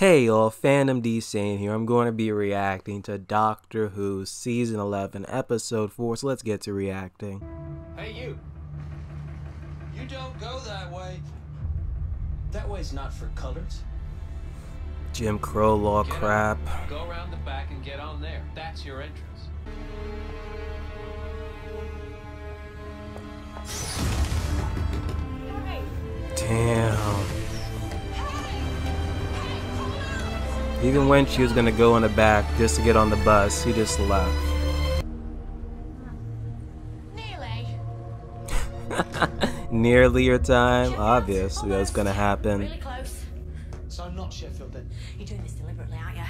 Hey y'all, Fandom Saying here. I'm going to be reacting to Doctor Who Season 11, Episode 4, so let's get to reacting. Hey you! You don't go that way. That way's not for colors. Jim Crow law crap. Go around the back and get on there. That's your entrance. Damn. Even when she was gonna go in the back just to get on the bus, he just left. Nearly. Nearly your time? Obviously that was gonna happen. Really close. So not Sheffield then? You're doing this deliberately, aren't you?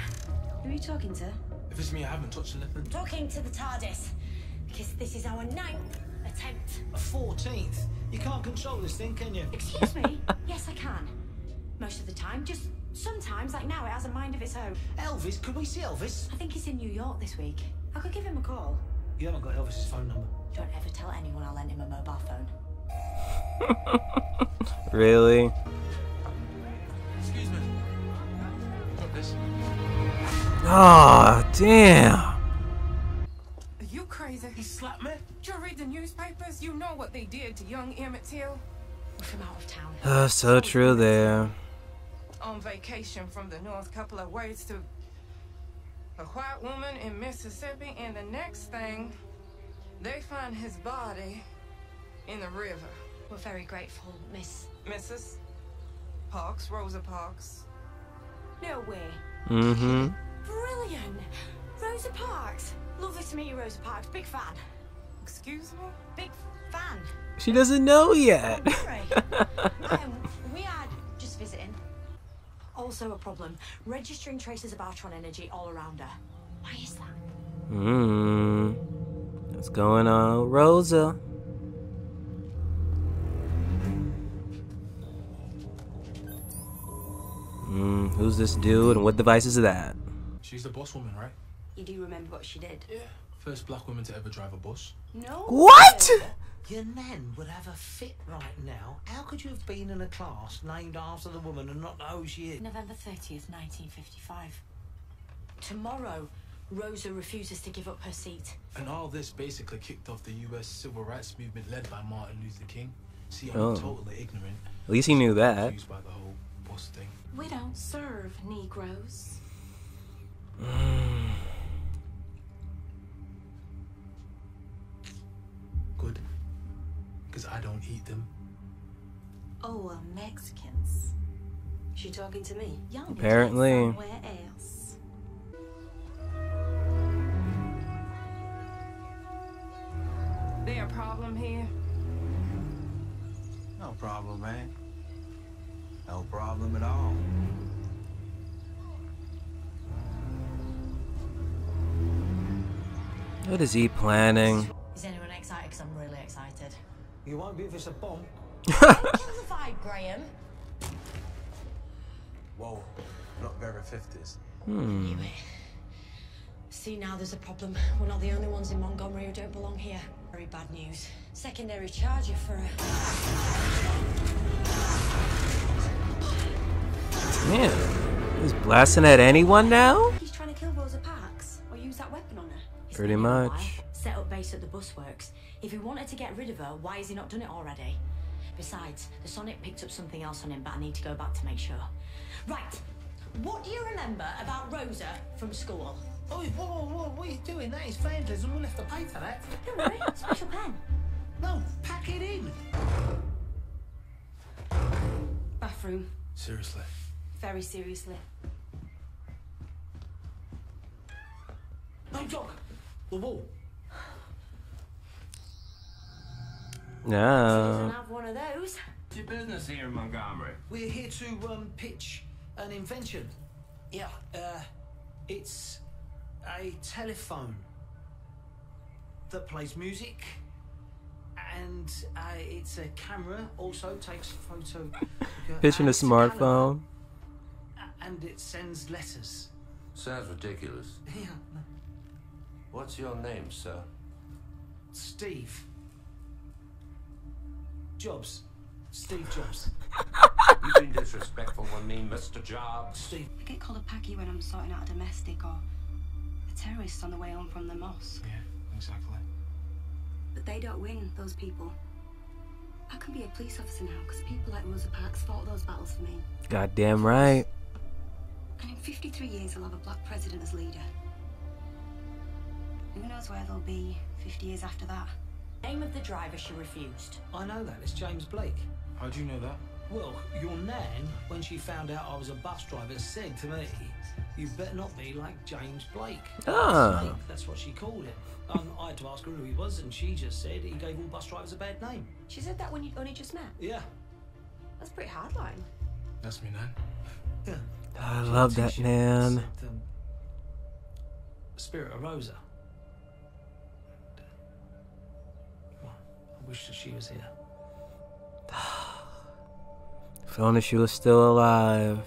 Who are you talking to? If it's me, I haven't touched anything. Talking to the TARDIS. Because this is our 9th attempt. A 14th? You can't control this thing, can you? Excuse me? Yes, I can. Most of the time. Just sometimes, like now, it has a mind of its own. Elvis? Could we see Elvis? I think he's in New York this week. I could give him a call. You haven't got Elvis's phone number. Don't ever tell anyone I lent him a mobile phone. Really? Excuse me. Got this. Oh, damn. Are you crazy? He slapped me? Did you read the newspapers? You know what they did to young Emmett Till? We're from out of town. So true there. On vacation from the north, couple of words to a white woman in Mississippi, and the next thing, they find his body in the river. We're very grateful, Mrs. Parks, Rosa Parks. No way. Mm-hmm. Brilliant. Rosa Parks. Lovely to meet you, Rosa Parks. Big fan. Excuse me? Big fan. She doesn't know yet. We are just visiting. Also a problem. Registering traces of Artron energy all around her. Why is that? What's going on, Rosa? Who's this dude and what device is that? She's the boss woman, right? You do remember what she did? Yeah. First black woman to ever drive a bus. No. What? Your nan would have a fit right now. How could you have been in a class named after the woman and not know who she is? November 30th, 1955. Tomorrow, Rosa refuses to give up her seat. And all this basically kicked off the US civil rights movement led by Martin Luther King. See, I'm totally ignorant. At least he knew that. Confused by the whole bus thing. We don't serve Negroes. Good. Because I don't eat them. Oh, Mexicans. She talking to me? Young. Apparently. Somewhere else. There a problem here? No problem, man. No problem at all. What is he planning? Is anyone excited? Because I'm really excited. You won't be if it's a bomb. Kill the vibe, Graham. Whoa, not very 50s. Knew it. See, now there's a problem. We're not the only ones in Montgomery who don't belong here. Very bad news. Secondary charge you for a... Man, he's blasting at anyone now? He's trying to kill Rosa Parks or use that weapon on her. It's Pretty not even much. why. Set up base at the bus works. If he wanted to get rid of her, why has he not done it already? Besides, the Sonic picked up something else on him, but I need to go back to make sure. Right. What do you remember about Rosa from school? Oh, whoa, what are you doing? That is vandalism. We'll have to pay for that. Don't worry, special pen. No, pack it in. Bathroom. Seriously. Very seriously. No, Doc. The wall. No. Doesn't have one of those. What's your business here in Montgomery? We're here to pitch an invention. Yeah, it's a telephone that plays music, and it's a camera, also takes photo. Pitching a and it's smartphone. and it sends letters. Sounds ridiculous. Yeah, no. What's your name, sir? Steve Jobs. Steve Jobs. You've been disrespectful with me, Mr. Jobs. Steve. I get called a packy when I'm sorting out a domestic or a terrorist on the way home from the mosque. Yeah, exactly. But they don't win, those people. I can be a police officer now because people like Rosa Parks fought those battles for me. Goddamn right. And in 53 years, I'll have a black president as leader. Who knows where they'll be 50 years after that? Name of the driver she refused. I know that. It's James Blake. How do you know that? Well, your nan, when she found out I was a bus driver, said to me, "You better not be like James Blake." Ah. Blake, that's what she called him. I had to ask her who he was, and she just said he gave all bus drivers a bad name. She said that when you only just met? Yeah. That's pretty hardline. That's me, Nan. Yeah. I love that, Nan. Said, Spirit of Rosa. Well, I wish that she was here. If only she was still alive.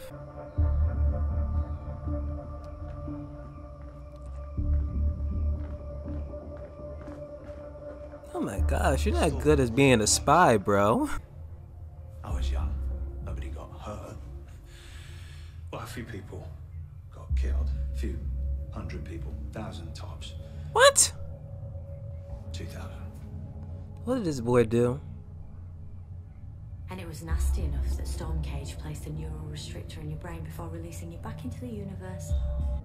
Oh my gosh, you're not good as being a spy, bro. I was young. Nobody got hurt. Well, a few people got killed. A few hundred people. 1,000 tops. What? 2,000. What did this boy do? And it was nasty enough that Stormcage placed a neural restrictor in your brain before releasing you back into the universe.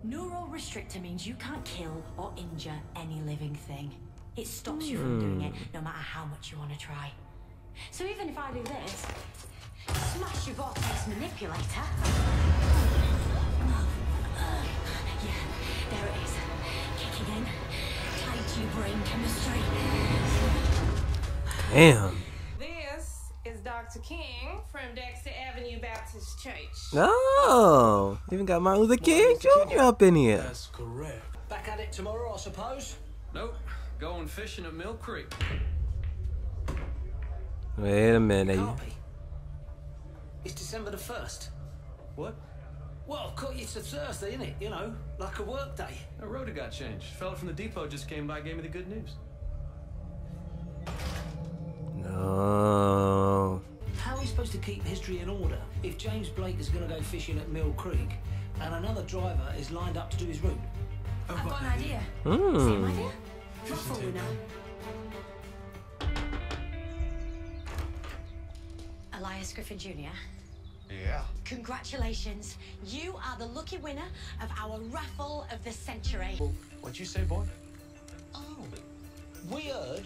Neural restrictor means you can't kill or injure any living thing. It stops you from doing it, no matter how much you want to try. So even if I do this, smash your vortex manipulator. Yeah, there it is. Kicking in. Tied to your brain chemistry. Damn. This is Dr. King from Dexter Avenue Baptist Church. Oh, even got Martin Luther King Jr. up in here. That's correct. Back at it tomorrow, I suppose. Nope. Going fishing at Mill Creek. Wait a minute. Can't be. It's December the 1st. What? Well, it's a Thursday, isn't it? You know, like a work day. A rota got changed. Fella from the depot just came by, gave me the good news. No. How are we supposed to keep history in order if James Blake is going to go fishing at Mill Creek and another driver is lined up to do his route? I've got an idea. Same Hmm. idea? Not for now. Elias Griffin Jr. Yeah. Congratulations. You are the lucky winner of our raffle of the century. What'd you say, boy? Oh, we heard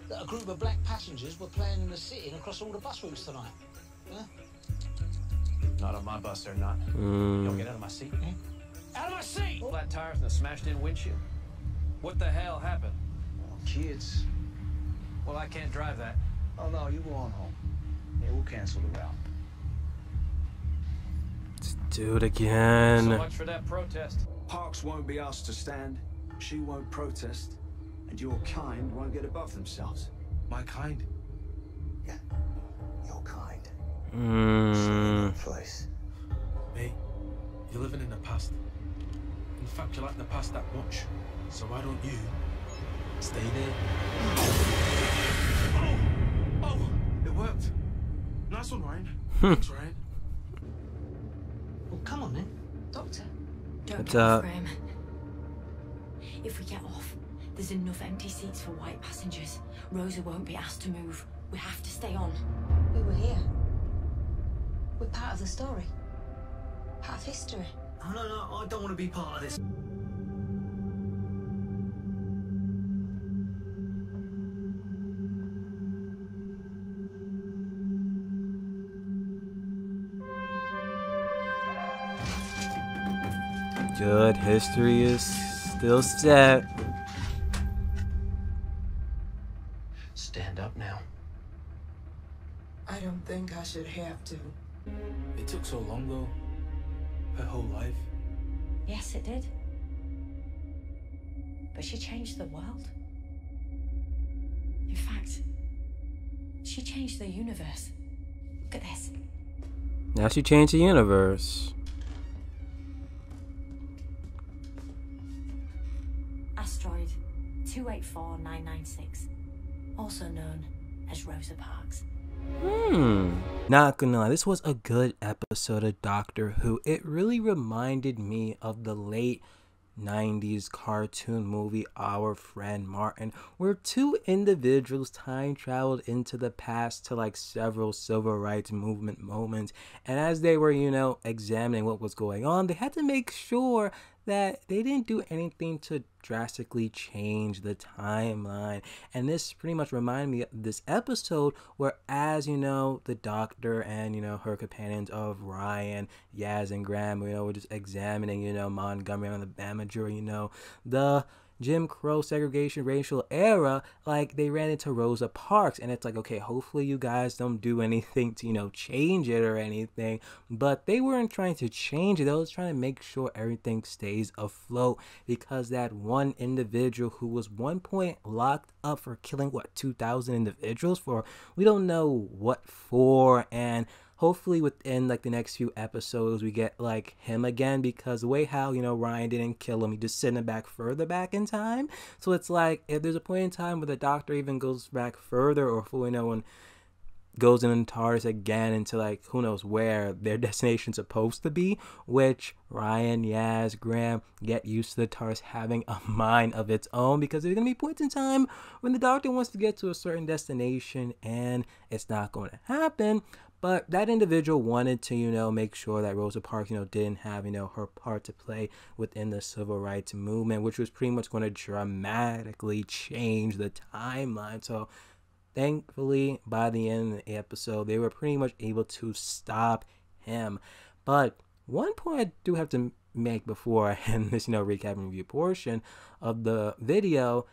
that a group of black passengers were planning a sit-in across all the bus routes tonight. Huh? Not on my bus, they're not. Don't get out of my seat. Out of my seat! Flat tires and a smashed-in windshield. What the hell happened? Oh, kids. Well, I can't drive that. Oh, no, you go on home. Yeah, we'll cancel the route. Let's do it So again. much for that protest. Parks won't be asked to stand, she won't protest, and your kind won't get above themselves. My kind. Yeah, your kind. Hmm. Place. Mate, you're living in the past. In fact, you like the past that much. So why don't you stay there? Oh, it worked. Nice one, Ryan. Thanks, Ryan. Well, come on then. Doctor? Don't What's get off up? for him. If we get off, there's enough empty seats for white passengers. Rosa won't be asked to move. We have to stay on. We were here. We're part of the story. Part of history. Oh, no, I don't want to be part of this. Good. History is still set. Stand up now. I don't think I should have to. It took so long, though. Her whole life. Yes, it did. But she changed the world. In fact, she changed the universe. Look at this. Now she changed the universe. Asteroid 284996, also known as Rosa Parks. Not gonna lie, this was a good episode of Doctor Who. It really reminded me of the late 90s cartoon movie Our Friend Martin, where two individuals time traveled into the past to like several civil rights movement moments, and as they were, examining what was going on, they had to make sure that they didn't do anything to drastically change the timeline. And this pretty much reminded me of this episode where, as the Doctor and her companions of Ryan, Yaz, and Graham, were just examining Montgomery on the Bama jury, the Jim Crow segregation racial era, like they ran into Rosa Parks, and it's like, okay, hopefully you guys don't do anything to change it or anything, but they weren't trying to change it. They was trying to make sure everything stays afloat, because that one individual who was one point locked up for killing 2,000 individuals for we don't know what for, and hopefully within like the next few episodes we get like him again, because the way how Ryan didn't kill him, he just sent him back further back in time. So it's like if there's a point in time where the Doctor even goes back further, or and goes in the TARDIS again into like who knows where their destination's supposed to be, which Ryan, Yaz, Graham get used to the TARDIS having a mind of its own, because there's gonna be points in time when the Doctor wants to get to a certain destination and it's not going to happen. But that individual wanted to, make sure that Rosa Parks, didn't have, her part to play within the civil rights movement, which was pretty much going to dramatically change the timeline. So thankfully, by the end of the episode, they were pretty much able to stop him. But one point I do have to make before I end this, recap and review portion of the video,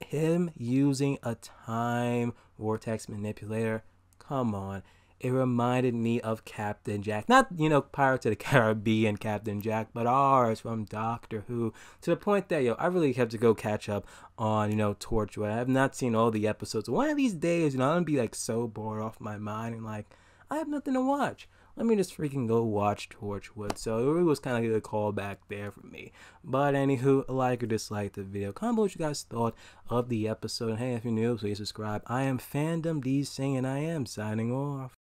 him using a time vortex manipulator, come on. It reminded me of Captain Jack. Not, Pirates of the Caribbean Captain Jack, but ours from Doctor Who. To the point that, I really have to go catch up on, Torchwood. I have not seen all the episodes. One of these days, I'm going to be, like, so bored off my mind and, like, I have nothing to watch. Let me just freaking go watch Torchwood. So it really was kind of like a callback there for me. But anywho, like or dislike the video. Comment below what you guys thought of the episode. And hey, if you're new, please subscribe. I am Fandom D Sing, and I am signing off.